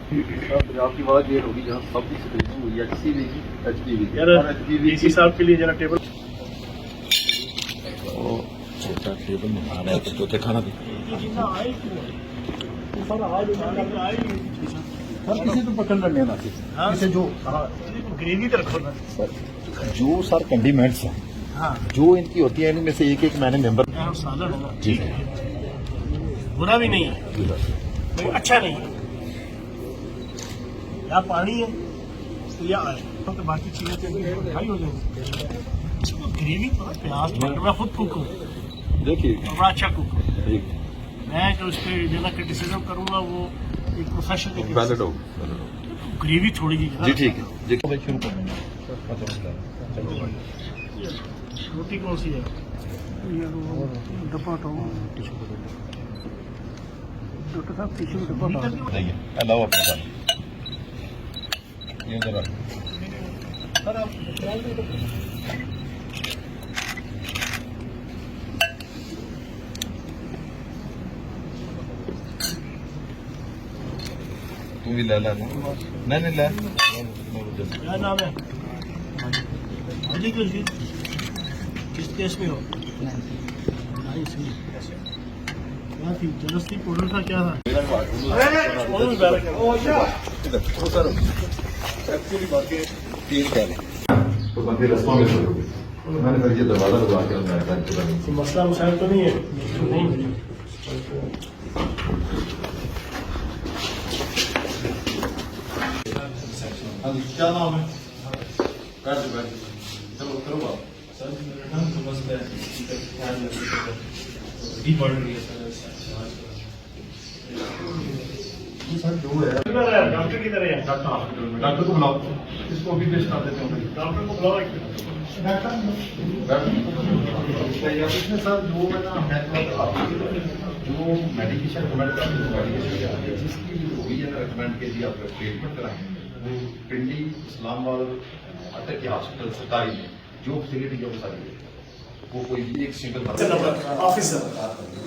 आपकी बात ये होगी जहाँ सब की स्क्रीनिंग हुई है किसी भी HPV यार डीसी साहब के लिए जरा टेबल छोटा टेबल बना रहा है तो चौथे खाना भी सर किसी तो पकड़ लेने ना किसी जो ग्रेवी तो रखो ना जो सर कंडीमेंट्स हैं हाँ जो इनकी होती है इनमें से एक एक मैंने मेंबर सालन है ना जी बुरा भी नहीं है लेकिन अच्छा नहीं है या पानी है तो या आए तो बाकी चीजें तो खाई हो जाएंगी ग्रेवी प्याज टमाटर मैं खुद कुक हूँ देखिए बड़ा अच्छा कुक हूँ ठीक मैं जो इस पर जितना क्रिटिसिज्म करूंगा वो एक प्रोफेशन वैलिड हो ग्रेवी थोड़ी जी जी ठीक है जी शुरू कर रोटी कौन सी है डब्बा तो डॉक्टर साहब टिश्यू डब्बा देंगे अलावा अपने साथ ये जरा तू भी ले ला नहीं ले क्या नाम है किस केस में हो क्या थी जलस्ती पाउडर था क्या था तीन कह रहे तो बंदे रस्तों में शुरू मैंने फिर ये दरवाजा लगा के अंदर तो मसला मुसाइल तो नहीं है नहीं क्या नाम है बैठ चलो करो बात सर मेरा नाम समझ है सर जो है डॉक्टर की तरह है डॉक्टर को बुलाओ इसको अभी पेश कर देते हैं डॉक्टर को बुलाओ इसमें सर जो है ना जो मेडिकेशन जिसकी हुई है ना रिकमेंड के लिए आप ट्रीटमेंट कराएं वो पिंडी इस्लामाबाद अटक के हॉस्पिटल सरकारी में जो फैसिलिटी जो सारी है वो कोई एक सिंगल ऑफिसर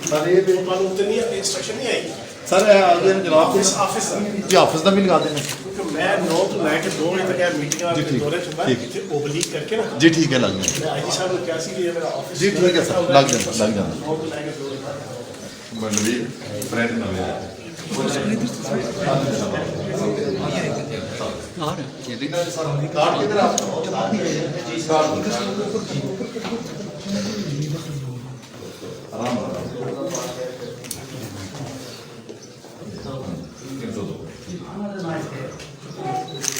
सर ये मालूम तो नहीं है इंस्ट्रक्शन नहीं आई सर आगे जनाब ऑफिसर जी ऑफिस का भी लगा देना क्योंकि मैं 9 to 2 बजे तक मीटिंग जी, ठीक, दौरे चुका ठीक। ओब्लीक करके ना जी ठीक है लग जाए मैं आईजी साहब को क्या सी लिए मेरा ऑफिस जी ठीक है सर लग जाए 9 to 2 मंडली फ्रेंड ना मेरा कार्ड किधर है जी कार्ड आराम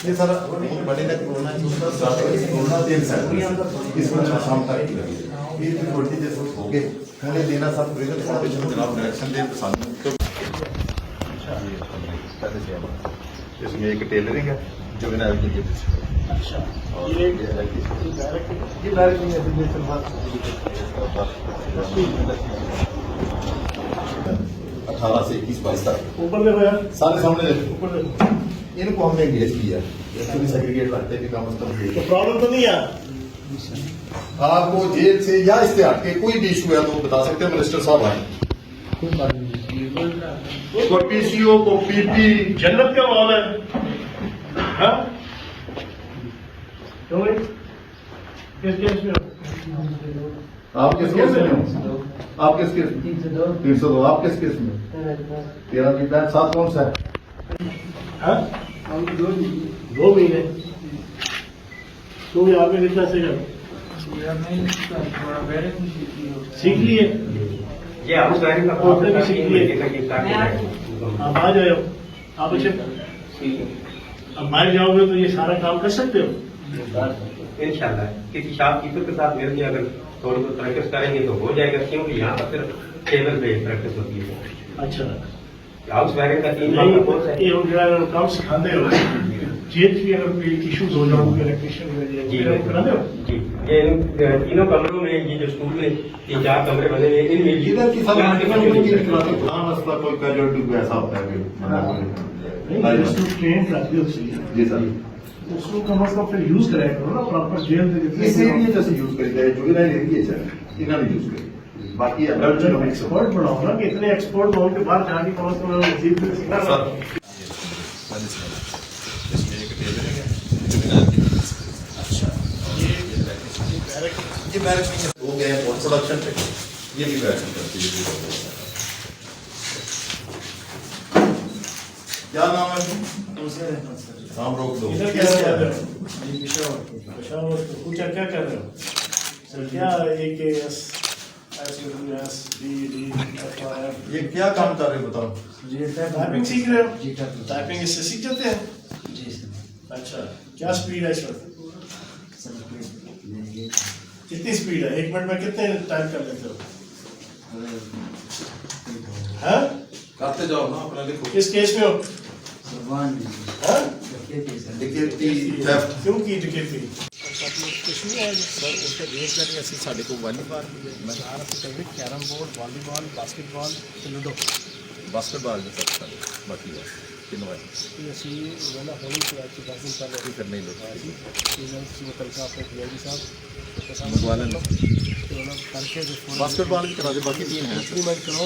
ये सर बड़ी ना कोरोना दिन से इसमें शाम तक की लगी ये छोटी जैसे हो गए खाने देना सब प्रेजेंट फाउंडेशन जनाब डायरेक्शन दे सामने तो इसमें एक टेलरिंग है जो बिना के लिए अच्छा ये डायरेक्ट ये डायरेक्ट नहीं है बिजनेस बात 18 से 21 22 तक ऊपर देखो यार सारे सामने देखो ऊपर देखो इनको हमने एंगेज किया एक्चुअली सेग्रीगेट रखते हैं कि कम से कम तो प्रॉब्लम तो नहीं है आपको जेल से या इससे हटके कोई भी इशू है तो बता सकते हैं मिनिस्टर साहब आए को पीसीओ को पीपी जन्नत का माहौल है हाँ क्यों भाई किस केस में हो आप किस केस में हो आप किस केस में 302 आप किस केस में 13 की बैच 7 कौन सा है हाँ 2 महीने तुम यहाँ पे कितना से जाओ सीख लिए ये हाउस वायरिंग का आपने भी सीख लिए आप आ जाओ आप अच्छे अब बाहर जाओगे तो ये सारा काम कर सकते हो इंशाल्लाह किसी शॉपकीपर के साथ मिलकर अगर थोड़ी बहुत प्रैक्टिस करेंगे तो हो जाएगा क्योंकि यहाँ पर सिर्फ टेबल पे प्रैक्टिस होती है अच्छा हाउस वायरिंग का 3 नहीं माह का कोर्स है ये हम जरा काम सिखाते हो जेल की अगर कोई इश्यूज हो जाओ इलेक्ट्रिशियन में जी कराते हो जी ये इन तीनों कमरों में ये जो स्कूल में 3-4 कमरे बने हुए हैं इनमें इधर की सब मसला कोई कैजुअलिटी को ऐसा होता है नहीं ट्रेन कराती हो जी सर उसको कम से कम फिर यूज कराया करो ना प्रॉपर जेल इस एरिया जैसे यूज करी जाए जुवेनाइल एरिया है इन्होंने यूज करी बाकी अडल्ट एक्सपर्ट बनाओ ना कि इतने एक्सपर्ट हो के बाहर जाके कम से कम मजीद सीखना सर अच्छा ये बैरक ये बैरक नहीं है, वो गए पोस्ट प्रोडक्शन पे, ये भी बैरक करती है। क्या नाम है? नाम रोक दो। इधर क्या कर रहे हो? पेशावर तो कुछ क्या कर रहे हो सर? क्या AKS SWS BD FIF ये क्या काम कर रहे हो बताओ? टाइपिंग सीख रहे हो? टाइपिंग इससे सीख जाते हैं? अच्छा क्या स्पीड है इस वक्त? कितनी स्पीड है? 1 मिनट में कितने टाइप कर लेते हो? हाँ? करते जाओ ना, अपना लिखो। किस केस में हो? हाँ? डकैती, थेफ्ट। क्यों की डकैती? कुछ नहीं है सर, उसके रेट करके असं साढ़े को वॉलीबॉल मैं सारा फिर carrom board volleyball basketball ludo basketball जो करता है बाकी है तीनों है ये ਅਸੀਂ ਵਾਲਾ ਹੋਣੀ ਸੀ ਅੱਜ 10 ਦਿਨ ਪਹਿਲੇ कोई करने ही लोग ਇਹਨਾਂ ਸੀ ਮਤਲਬ का आपको पीआईडी साहब मंगवा लेना। तो ना करके जो बास्केटबॉल भी करा दे, बाकी तीन हैं। इंप्लीमेंट करो